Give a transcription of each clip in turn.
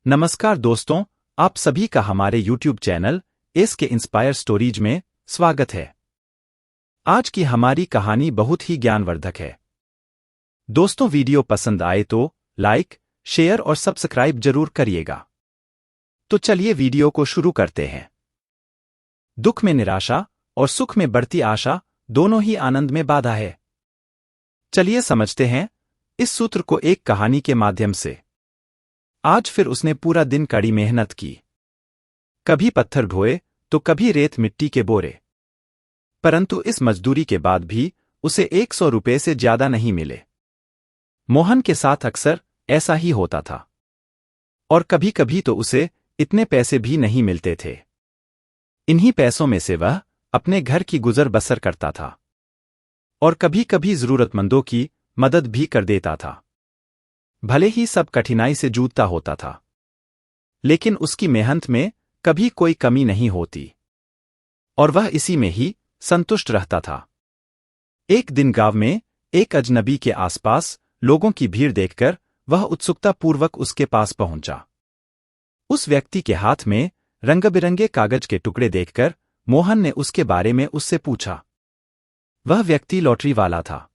नमस्कार दोस्तों, आप सभी का हमारे YouTube चैनल एस के इंस्पायर स्टोरीज में स्वागत है। आज की हमारी कहानी बहुत ही ज्ञानवर्धक है। दोस्तों, वीडियो पसंद आए तो लाइक, शेयर और सब्सक्राइब जरूर करिएगा। तो चलिए वीडियो को शुरू करते हैं। दुख में निराशा और सुख में बढ़ती आशा दोनों ही आनंद में बाधा है। चलिए समझते हैं इस सूत्र को एक कहानी के माध्यम से। आज फिर उसने पूरा दिन कड़ी मेहनत की। कभी पत्थर ढोए तो कभी रेत मिट्टी के बोरे। परंतु इस मजदूरी के बाद भी उसे 100 रुपये से ज्यादा नहीं मिले। मोहन के साथ अक्सर ऐसा ही होता था। और कभी कभी तो उसे इतने पैसे भी नहीं मिलते थे। इन्हीं पैसों में से वह अपने घर की गुजर बसर करता था और कभी कभी जरूरतमंदों की मदद भी कर देता था। भले ही सब कठिनाई से जूझता होता था, लेकिन उसकी मेहनत में कभी कोई कमी नहीं होती और वह इसी में ही संतुष्ट रहता था। एक दिन गांव में एक अजनबी के आसपास लोगों की भीड़ देखकर वह उत्सुकतापूर्वक उसके पास पहुंचा। उस व्यक्ति के हाथ में रंग-बिरंगे कागज के टुकड़े देखकर मोहन ने उसके बारे में उससे पूछा। वह व्यक्ति लॉटरी वाला था।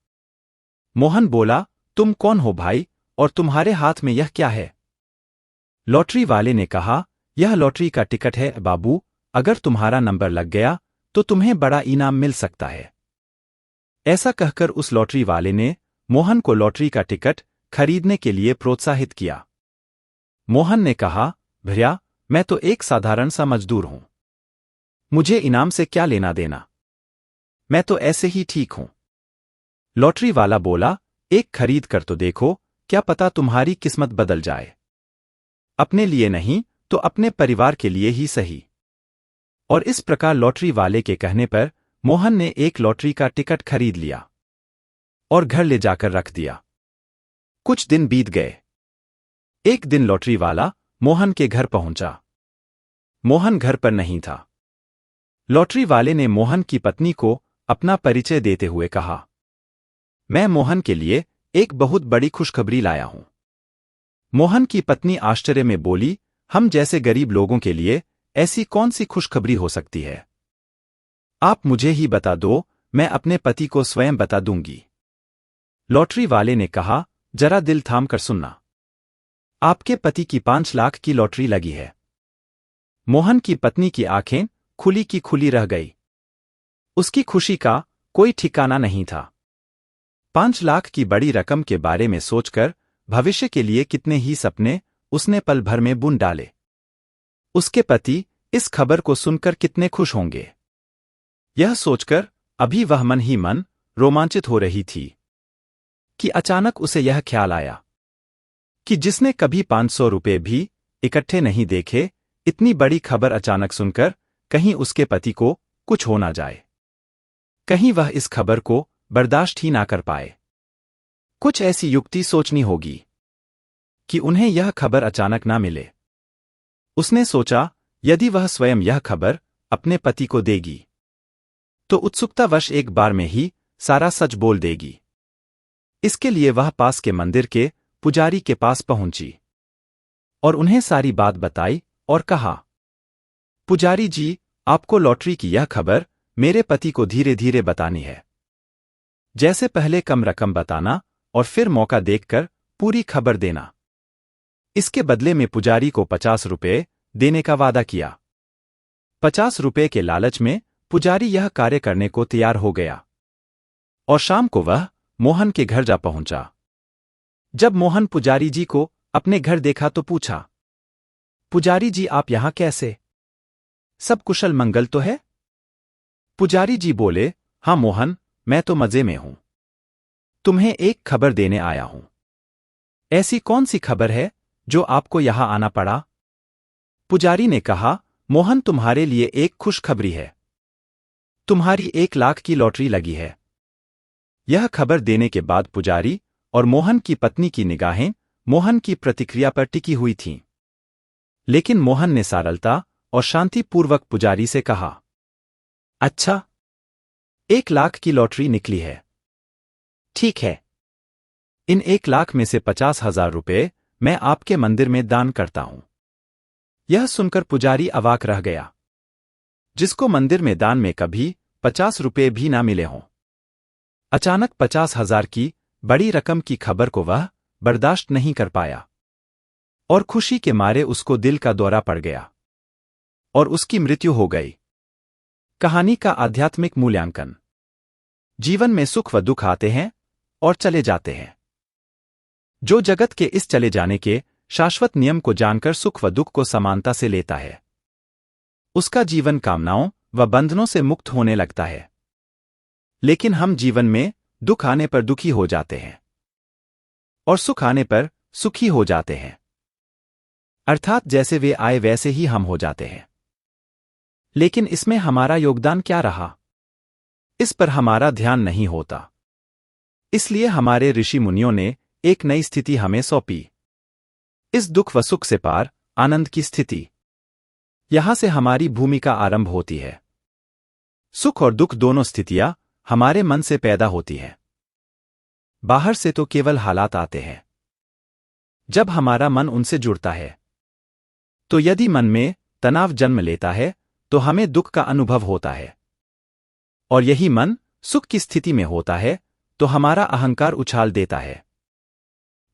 मोहन बोला, तुम कौन हो भाई, और तुम्हारे हाथ में यह क्या है? लॉटरी वाले ने कहा, यह लॉटरी का टिकट है बाबू, अगर तुम्हारा नंबर लग गया तो तुम्हें बड़ा इनाम मिल सकता है। ऐसा कहकर उस लॉटरी वाले ने मोहन को लॉटरी का टिकट खरीदने के लिए प्रोत्साहित किया। मोहन ने कहा, भैया, मैं तो एक साधारण सा मजदूर हूं। मुझे इनाम से क्या लेना देना? मैं तो ऐसे ही ठीक हूं। लॉटरी वाला बोला, एक खरीद कर तो देखो, क्या पता तुम्हारी किस्मत बदल जाए। अपने लिए नहीं तो अपने परिवार के लिए ही सही। और इस प्रकार लॉटरी वाले के कहने पर मोहन ने एक लॉटरी का टिकट खरीद लिया और घर ले जाकर रख दिया। कुछ दिन बीत गए। एक दिन लॉटरी वाला मोहन के घर पहुंचा। मोहन घर पर नहीं था। लॉटरी वाले ने मोहन की पत्नी को अपना परिचय देते हुए कहा, मैं मोहन के लिए एक बहुत बड़ी खुशखबरी लाया हूं। मोहन की पत्नी आश्चर्य में बोली, हम जैसे गरीब लोगों के लिए ऐसी कौन सी खुशखबरी हो सकती है? आप मुझे ही बता दो, मैं अपने पति को स्वयं बता दूंगी। लॉटरी वाले ने कहा, जरा दिल थाम कर सुनना। आपके पति की 5 लाख की लॉटरी लगी है। मोहन की पत्नी की आंखें खुली की खुली रह गई। उसकी खुशी का कोई ठिकाना नहीं था। 5 लाख की बड़ी रकम के बारे में सोचकर भविष्य के लिए कितने ही सपने उसने पल भर में बुन डाले। उसके पति इस खबर को सुनकर कितने खुश होंगे, यह सोचकर अभी वह मन ही मन रोमांचित हो रही थी कि अचानक उसे यह ख्याल आया कि जिसने कभी 500 रुपये भी इकट्ठे नहीं देखे, इतनी बड़ी खबर अचानक सुनकर कहीं उसके पति को कुछ हो ना जाए। कहीं वह इस खबर को बर्दाश्त ही ना कर पाए। कुछ ऐसी युक्ति सोचनी होगी कि उन्हें यह खबर अचानक ना मिले। उसने सोचा, यदि वह स्वयं यह खबर अपने पति को देगी तो उत्सुकतावश एक बार में ही सारा सच बोल देगी। इसके लिए वह पास के मंदिर के पुजारी के पास पहुंची और उन्हें सारी बात बताई और कहा, पुजारी जी, आपको लॉटरी की यह खबर मेरे पति को धीरे धीरे बतानी है। जैसे पहले कम रकम बताना और फिर मौका देखकर पूरी खबर देना। इसके बदले में पुजारी को 50 रुपये देने का वादा किया। 50 रुपये के लालच में पुजारी यह कार्य करने को तैयार हो गया और शाम को वह मोहन के घर जा पहुंचा। जब मोहन पुजारी जी को अपने घर देखा तो पूछा, पुजारी जी, आप यहां कैसे? सब कुशल मंगल तो है? पुजारी जी बोले, हां मोहन, मैं तो मजे में हूं। तुम्हें एक खबर देने आया हूं। ऐसी कौन सी खबर है जो आपको यहां आना पड़ा? पुजारी ने कहा, मोहन, तुम्हारे लिए एक खुशखबरी है। तुम्हारी 1 लाख की लॉटरी लगी है। यह खबर देने के बाद पुजारी और मोहन की पत्नी की निगाहें मोहन की प्रतिक्रिया पर टिकी हुई थीं। लेकिन मोहन ने सरलता और शांतिपूर्वक पुजारी से कहा, अच्छा, 1 लाख की लॉटरी निकली है। ठीक है, इन 1 लाख में से 50,000 रुपये मैं आपके मंदिर में दान करता हूं। यह सुनकर पुजारी अवाक रह गया, जिसको मंदिर में दान में कभी 50 रुपये भी ना मिले हों। अचानक 50,000 की बड़ी रकम की खबर को वह बर्दाश्त नहीं कर पाया और खुशी के मारे उसको दिल का दौरा पड़ गया और उसकी मृत्यु हो गई। कहानी का आध्यात्मिक मूल्यांकन। जीवन में सुख व दुख आते हैं और चले जाते हैं। जो जगत के इस चले जाने के शाश्वत नियम को जानकर सुख व दुख को समानता से लेता है, उसका जीवन कामनाओं व बंधनों से मुक्त होने लगता है। लेकिन हम जीवन में दुख आने पर दुखी हो जाते हैं और सुख आने पर सुखी हो जाते हैं, अर्थात जैसे वे आए वैसे ही हम हो जाते हैं। लेकिन इसमें हमारा योगदान क्या रहा, इस पर हमारा ध्यान नहीं होता। इसलिए हमारे ऋषि मुनियों ने एक नई स्थिति हमें सौंपी, इस दुख व सुख से पार आनंद की स्थिति। यहां से हमारी भूमिका आरंभ होती है। सुख और दुख दोनों स्थितियां हमारे मन से पैदा होती हैं। बाहर से तो केवल हालात आते हैं। जब हमारा मन उनसे जुड़ता है, तो यदि मन में तनाव जन्म लेता है तो हमें दुख का अनुभव होता है, और यही मन सुख की स्थिति में होता है तो हमारा अहंकार उछाल देता है।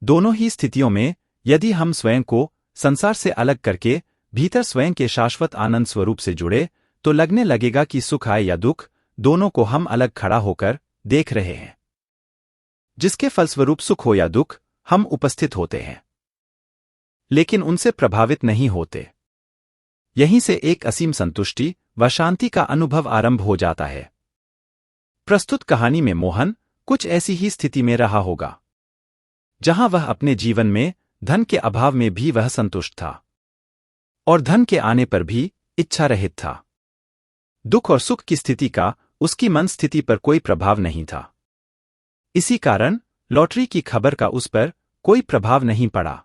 दोनों ही स्थितियों में यदि हम स्वयं को संसार से अलग करके भीतर स्वयं के शाश्वत आनंद स्वरूप से जुड़े, तो लगने लगेगा कि सुख आए या दुख, दोनों को हम अलग खड़ा होकर देख रहे हैं, जिसके फलस्वरूप सुख हो या दुख हम उपस्थित होते हैं, लेकिन उनसे प्रभावित नहीं होते। यहीं से एक असीम संतुष्टि व शांति का अनुभव आरंभ हो जाता है। प्रस्तुत कहानी में मोहन कुछ ऐसी ही स्थिति में रहा होगा, जहां वह अपने जीवन में धन के अभाव में भी वह संतुष्ट था और धन के आने पर भी इच्छा रहित था। दुख और सुख की स्थिति का उसकी मन स्थिति पर कोई प्रभाव नहीं था। इसी कारण लॉटरी की खबर का उस पर कोई प्रभाव नहीं पड़ा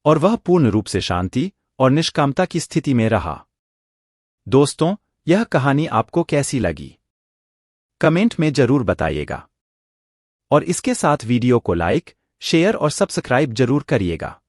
और वह पूर्ण रूप से शांति और निष्कामता की स्थिति में रहा। दोस्तों, यह कहानी आपको कैसी लगी, कमेंट में जरूर बताइएगा और इसके साथ वीडियो को लाइक, शेयर और सब्सक्राइब जरूर करिएगा।